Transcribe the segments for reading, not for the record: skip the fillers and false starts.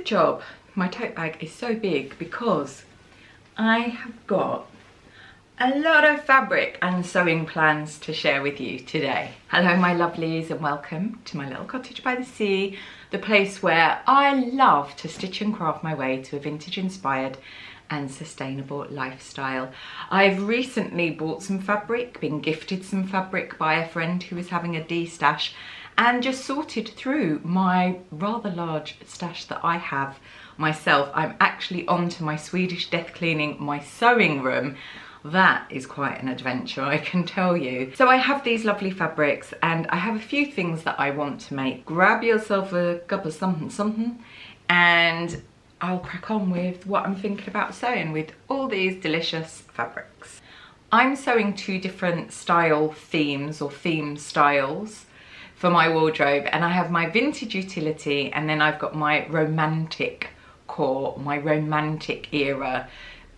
job. My tote bag is so big because I have got a lot of fabric and sewing plans to share with you today. Hello my lovelies and welcome to my little cottage by the sea, the place where I love to stitch and craft my way to a vintage inspired and sustainable lifestyle. I've recently bought some fabric, been gifted some fabric by a friend who was having a de-stash, and just sorted through my rather large stash that I have myself. I'm actually on to my Swedish death cleaning, my sewing room. That is quite an adventure, I can tell you. So I have these lovely fabrics and I have a few things that I want to make. Grab yourself a cup of something and I'll crack on with what I'm thinking about sewing with all these delicious fabrics. I'm sewing two different style themes or theme styles for my wardrobe, and I have my vintage utility and then I've got my romantic core, my romantic era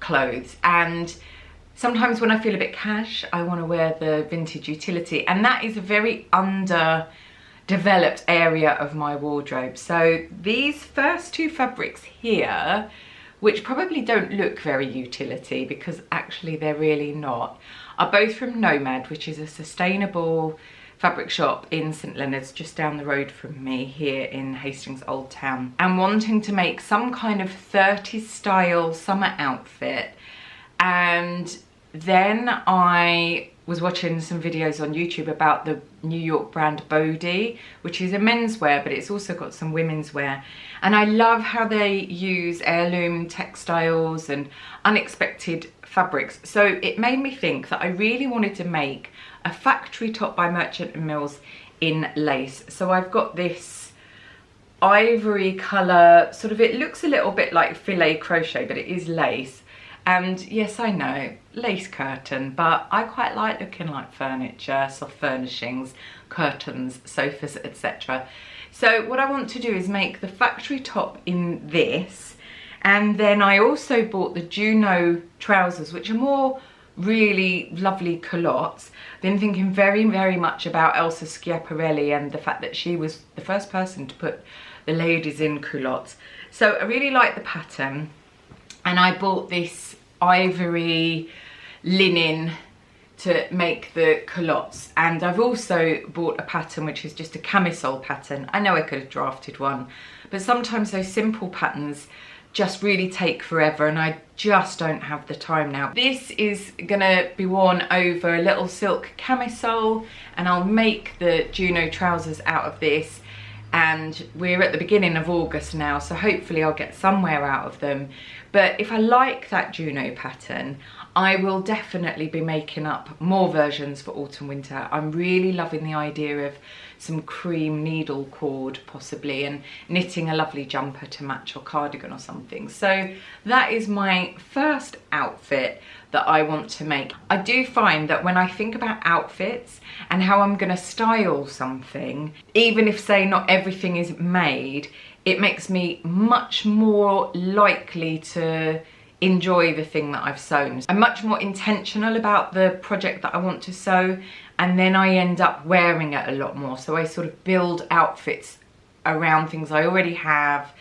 clothes. And sometimes when I feel a bit cash, I want to wear the vintage utility, and that is a very underdeveloped area of my wardrobe. So these first two fabrics here, which probably don't look very utility because actually they're really not, are both from Nomad, which is a sustainable fabric shop in St Leonard's, just down the road from me here in Hastings Old Town. I'm wanting to make some kind of 30s style summer outfit, and then I was watching some videos on YouTube about the New York brand BODE, which is a menswear, but it's also got some women's wear. And I love how they use heirloom textiles and unexpected fabrics. So it made me think that I really wanted to make a factory top by Merchant & Mills in lace. So I've got this ivory colour, sort of, it looks a little bit like filet crochet, but it is lace. And yes, I know, lace curtain, but I quite like looking like furniture, soft furnishings, curtains, sofas, etc. So what I want to do is make the factory top in this, and then I also bought the Juno trousers, which are more really lovely culottes. Been thinking very much about Elsa Schiaparelli and the fact that she was the first person to put the ladies in culottes. So I really like the pattern, and I bought this ivory linen to make the culottes, and I've also bought a pattern which is just a camisole pattern. I know I could have drafted one, but sometimes those simple patterns just really take forever and I just don't have the time now. This is gonna be worn over a little silk camisole, and I'll make the Juno trousers out of this, and we're at the beginning of August now, so hopefully I'll get somewhere out of them. But if I like that Juno pattern, I will definitely be making up more versions for autumn winter. I'm really loving the idea of some cream needle cord possibly, and knitting a lovely jumper to match, or cardigan or something. So that is my first outfit that I want to make. I do find that when I think about outfits and how I'm gonna style something, even if say not everything is made, it makes me much more likely to enjoy the thing that I've sewn. I'm much more intentional about the project that I want to sew, and then I end up wearing it a lot more. So I sort of build outfits around things I already have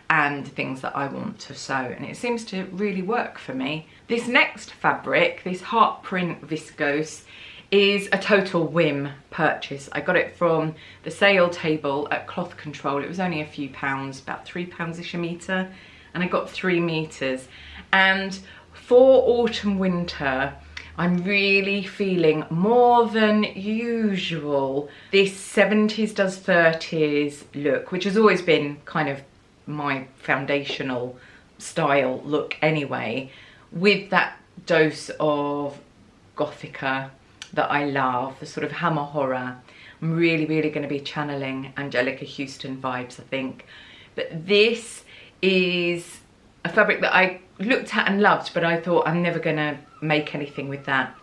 and things that I want to sew, and it seems to really work for me. This next fabric, this heart print viscose, is a total whim purchase. I got it from the sale table at Cloth Control. It was only a few pounds, about £3-ish a metre, and I got 3 meters. And for autumn winter, I'm really feeling more than usual this 70s does 30s look, which has always been kind of my foundational style look anyway, with that dose of Gothica that I love, the sort of Hammer horror. I'm really going to be channeling Angelica Houston vibes, I think. But this is a fabric that I looked at and loved, but I thought I'm never gonna make anything with that.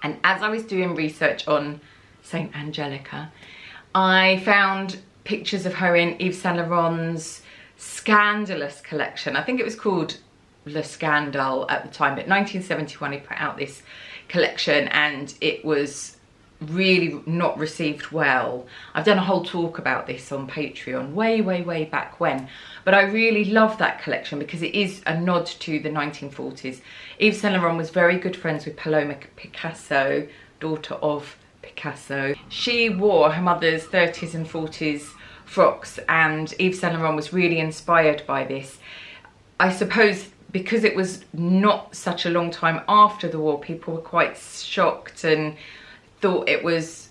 And as I was doing research on Saint Angelica, I found pictures of her in Yves Saint Laurent's scandalous collection. I think it was called Le Scandale at the time, but 1971 he put out this collection, and it was really not received well. I've done a whole talk about this on Patreon way back when, but I really love that collection because it is a nod to the 1940s. Yves Saint Laurent was very good friends with Paloma Picasso, daughter of Picasso. She wore her mother's 30s and 40s frocks, and Yves Saint Laurent was really inspired by this. I suppose because it was not such a long time after the war, people were quite shocked and thought it was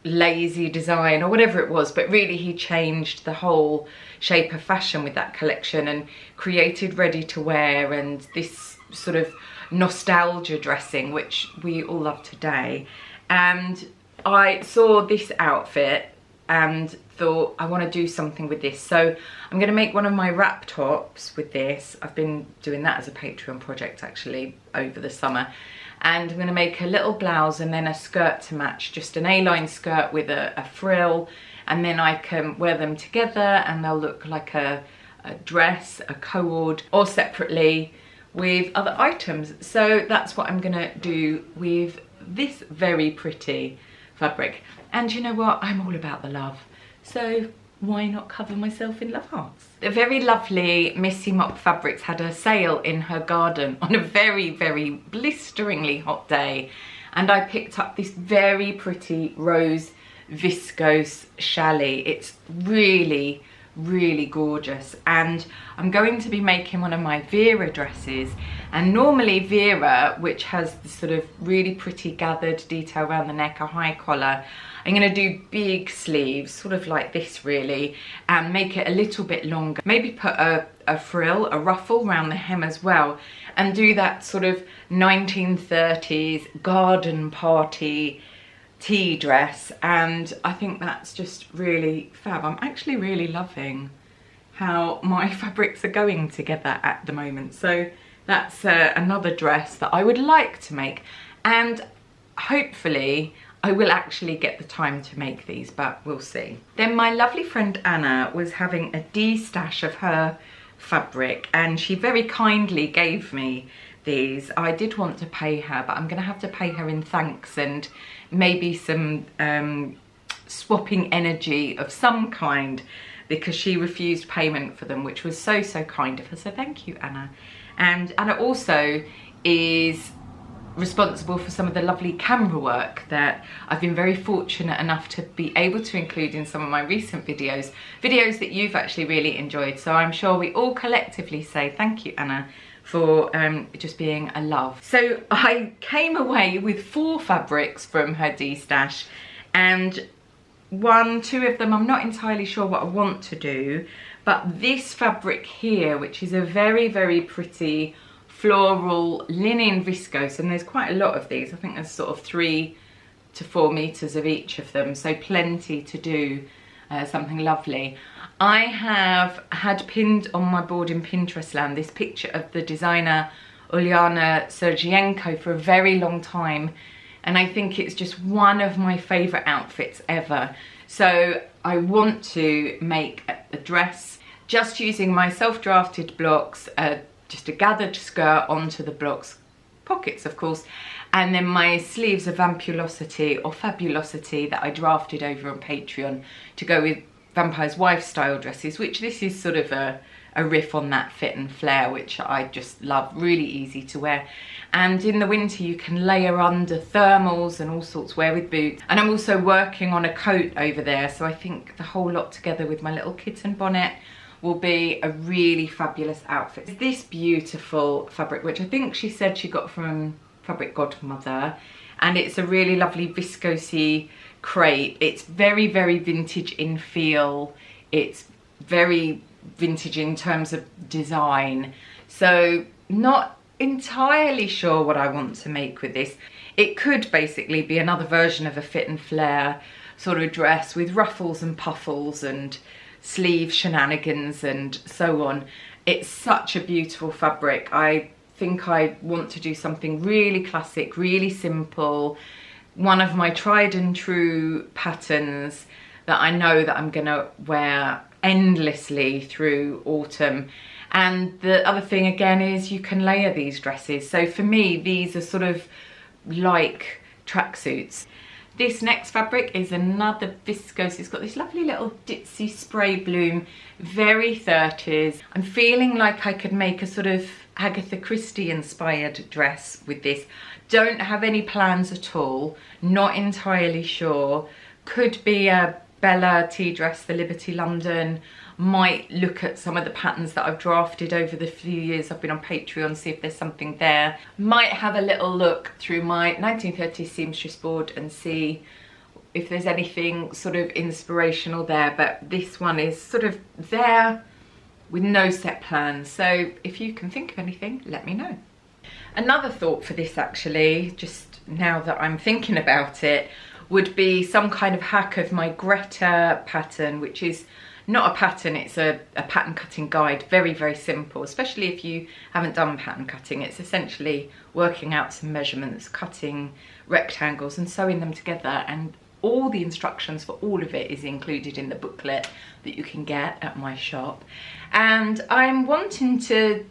lazy design or whatever it was, but really he changed the whole shape of fashion with that collection and created ready to wear and this sort of nostalgia dressing, which we all love today. And I saw this outfit and thought, I want to do something with this. So I'm going to make one of my wrap tops with this. I've been doing that as a Patreon project actually over the summer. And I'm going to make a little blouse and then a skirt to match, just an A-line skirt with a frill, and then I can wear them together and they'll look like a dress, a cord, or separately with other items. So that's what I'm going to do with this very pretty fabric. And you know what, I'm all about the love, so why not cover myself in love hearts? The very lovely Missy Mop Fabrics had a sale in her garden on a very blisteringly hot day, and I picked up this very pretty rose viscose challis. It's really gorgeous, and I'm going to be making one of my Vera dresses. And normally Vera, which has this sort of really pretty gathered detail around the neck, a high collar, I'm going to do big sleeves, sort of like this really, and make it a little bit longer. Maybe put a frill, a ruffle around the hem as well, and do that sort of 1930s garden party tea dress. And I think that's just really fab. I'm actually really loving how my fabrics are going together at the moment. So that's another dress that I would like to make, and hopefully I will actually get the time to make these, but we'll see. Then my lovely friend Anna was having a destash of her fabric, and she very kindly gave me these. I did want to pay her, but I'm going to have to pay her in thanks and maybe some swapping energy of some kind, because she refused payment for them, which was so kind of her. So thank you, Anna. And Anna also is responsible for some of the lovely camera work that I've been very fortunate enough to be able to include in some of my recent videos that you've actually really enjoyed. So I'm sure we all collectively say thank you, Anna, for just being a love. So I came away with 4 fabrics from her D-stash, and 2 of them I'm not entirely sure what I want to do, but this fabric here, which is a very pretty floral linen viscose, and there's quite a lot of these. I think there's sort of 3 to 4 meters of each of them, so plenty to do something lovely. I have had pinned on my board in Pinterest land this picture of the designer Ulyana Sergienko for a very long time, and I think it's just one of my favorite outfits ever. So I want to make a dress just using my self-drafted blocks, just a gathered skirt onto the blocks, pockets of course, and then my sleeves of Vampulosity or Fabulosity that I drafted over on Patreon to go with Vampire's Wife style dresses, which this is sort of a riff on that fit and flare, which I just love, really easy to wear. And in the winter you can layer under thermals and all sorts, wear with boots. And I'm also working on a coat over there, so I think the whole lot together with my little kitten bonnet will be a really fabulous outfit. This beautiful fabric, which I think she said she got from Fabric Godmother, and it's a really lovely viscosy crepe. It's very vintage in feel. It's very vintage in terms of design. So not entirely sure what I want to make with this. It could basically be another version of a fit and flare sort of dress with ruffles and puffles and sleeve shenanigans and so on. It's such a beautiful fabric. I think I want to do something really classic, really simple, one of my tried and true patterns that I know that I'm gonna wear endlessly through autumn. And the other thing again is you can layer these dresses. So for me, these are sort of like tracksuits. This next fabric is another viscose. It's got this lovely little ditzy spray bloom, very 30s. I'm feeling like I could make a sort of Agatha Christie inspired dress with this. Don't have any plans at all, not entirely sure. Could be a Bella tea dress, the Liberty London. Might look at some of the patterns that I've drafted over the few years I've been on Patreon, see if there's something there. Might have a little look through my 1930s seamstress board and see if there's anything sort of inspirational there, but this one is sort of there with no set plans. So if you can think of anything, let me know. Another thought for this, actually, just now that I'm thinking about it, would be some kind of hack of my Greta pattern, which is not a pattern, it's a pattern cutting guide. Very, very simple, especially if you haven't done pattern cutting. It's essentially working out some measurements, cutting rectangles and sewing them together, and all the instructions for all of it is included in the booklet that you can get at my shop. And I'm wanting to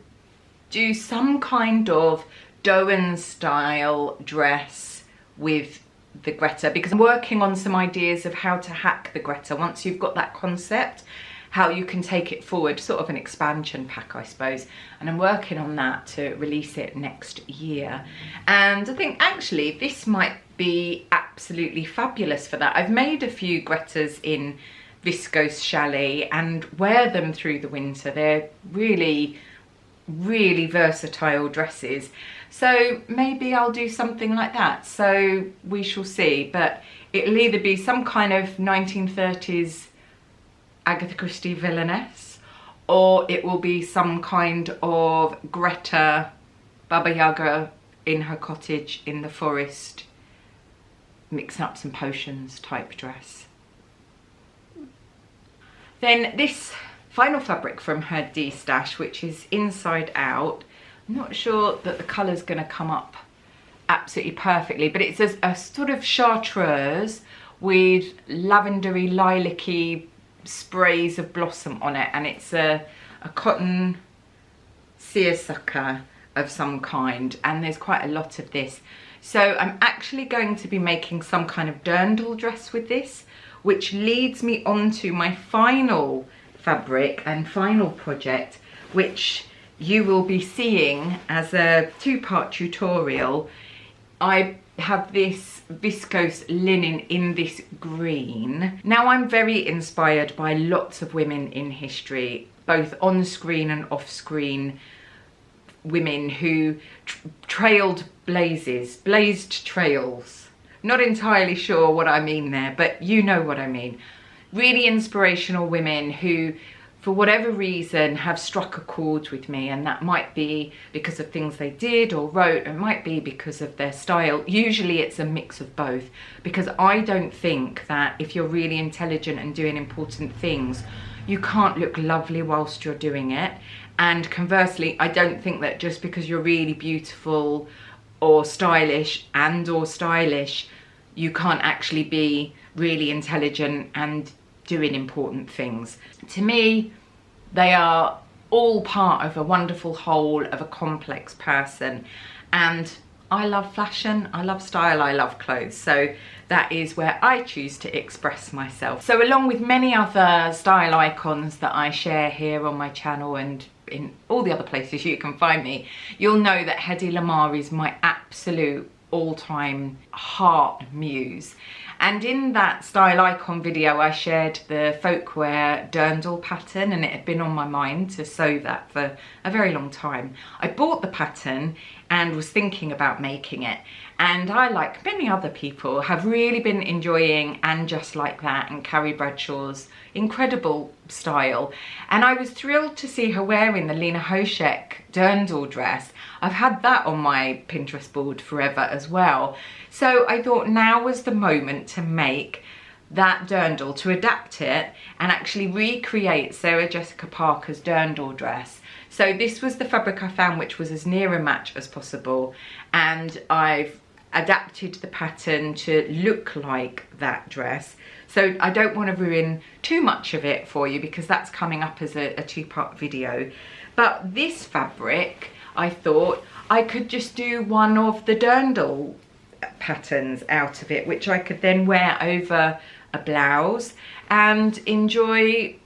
do some kind of Deighton style dress with the Greta, because I'm working on some ideas of how to hack the Greta. Once you've got that concept, how you can take it forward, sort of an expansion pack, I suppose. And I'm working on that to release it next year. And I think actually this might be absolutely fabulous for that. I've made a few Gretas in viscose chalet and wear them through the winter. They're really, really versatile dresses. So maybe I'll do something like that. So we shall see, but it'll either be some kind of 1930s Agatha Christie villainess, or it will be some kind of Greta Baba Yaga in her cottage in the forest, mixing up some potions type dress. Then this final fabric from her Destash, which is inside out. I'm not sure that the colour's going to come up absolutely perfectly, but it's a sort of chartreuse with lavendery, lilac-y sprays of blossom on it, and it's a cotton seersucker of some kind, and there's quite a lot of this. So I'm actually going to be making some kind of dirndl dress with this, which leads me on to my final fabric and final project, which you will be seeing as a two-part tutorial. I have this viscose linen in this green. Now, I'm very inspired by lots of women in history, both on screen and off screen, women who trailed blazed trails. Not entirely sure what I mean there, but you know what I mean. Really inspirational women who, for whatever reason, have struck a chord with me, and that might be because of things they did or wrote, it might be because of their style. Usually it's a mix of both, because I don't think that if you're really intelligent and doing important things, you can't look lovely whilst you're doing it. And conversely, I don't think that just because you're really beautiful or stylish you can't actually be really intelligent and doing important things. To me, they are all part of a wonderful whole of a complex person, and I love fashion, I love style, I love clothes, so that is where I choose to express myself. So along with many other style icons that I share here on my channel and in all the other places you can find me, you'll know that Hedy Lamarr is my absolute all-time heart muse. And in that style icon video, I shared the folkwear dirndl pattern, and it had been on my mind to sew that for a very long time. I bought the pattern and was thinking about making it, and I, like many other people, have really been enjoying And Just Like That and Carrie Bradshaw's incredible style, and I was thrilled to see her wearing the Lena Hoshek dirndl dress. I've had that on my Pinterest board forever as well. So I thought now was the moment to make that dirndl, to adapt it and actually recreate Sarah Jessica Parker's dirndl dress. So this was the fabric I found, which was as near a match as possible, and I've adapted the pattern to look like that dress. So I don't want to ruin too much of it for you, because that's coming up as a two-part video. But this fabric, I thought I could just do one of the dirndl patterns out of it, which I could then wear over a blouse and enjoy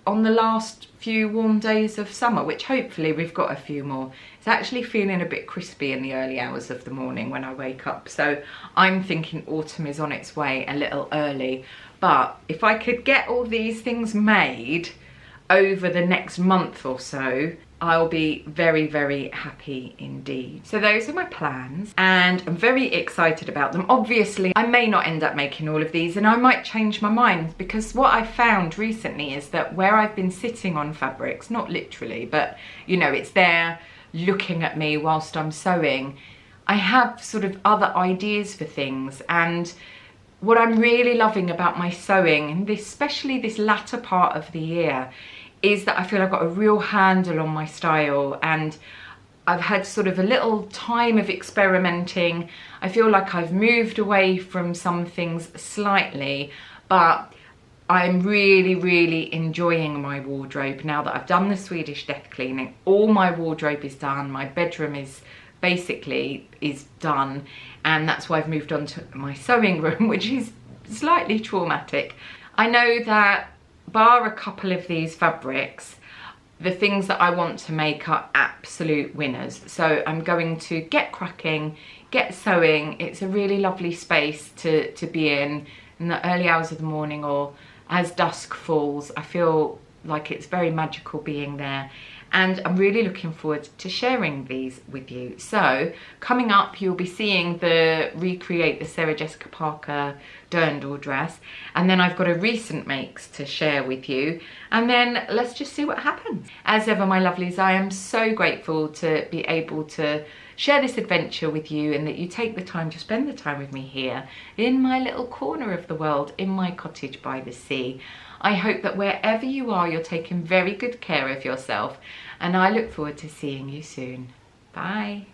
on the last few warm days of summer, which hopefully we've got a few more. It's actually feeling a bit crispy in the early hours of the morning when I wake up, so I'm thinking autumn is on its way a little early. But if I could get all these things made over the next month or so, I'll be very, very happy indeed. So those are my plans and I'm very excited about them. Obviously, I may not end up making all of these and I might change my mind, because what I found recently is that where I've been sitting on fabrics, not literally, but you know, it's there looking at me whilst I'm sewing, I have sort of other ideas for things. And what I'm really loving about my sewing, and especially this latter part of the year, is that I feel I've got a real handle on my style, and I've had sort of a little time of experimenting. I feel like I've moved away from some things slightly, but I'm really, really enjoying my wardrobe now that I've done the Swedish death cleaning. All my wardrobe is done. My bedroom is basically done, and that's why I've moved on to my sewing room, which is slightly traumatic. I know that bar a couple of these fabrics, the things that I want to make are absolute winners. So I'm going to get cracking, get sewing. It's a really lovely space to be in the early hours of the morning or as dusk falls. I feel like it's very magical being there. And I'm really looking forward to sharing these with you. So coming up, you'll be seeing the recreate the Sarah Jessica Parker Dirndl dress, and then I've got a recent makes to share with you, and then let's just see what happens. As ever, my lovelies, I am so grateful to be able to share this adventure with you, and that you take the time to spend the time with me here in my little corner of the world, in my cottage by the sea. I hope that wherever you are, you're taking very good care of yourself, and I look forward to seeing you soon. Bye.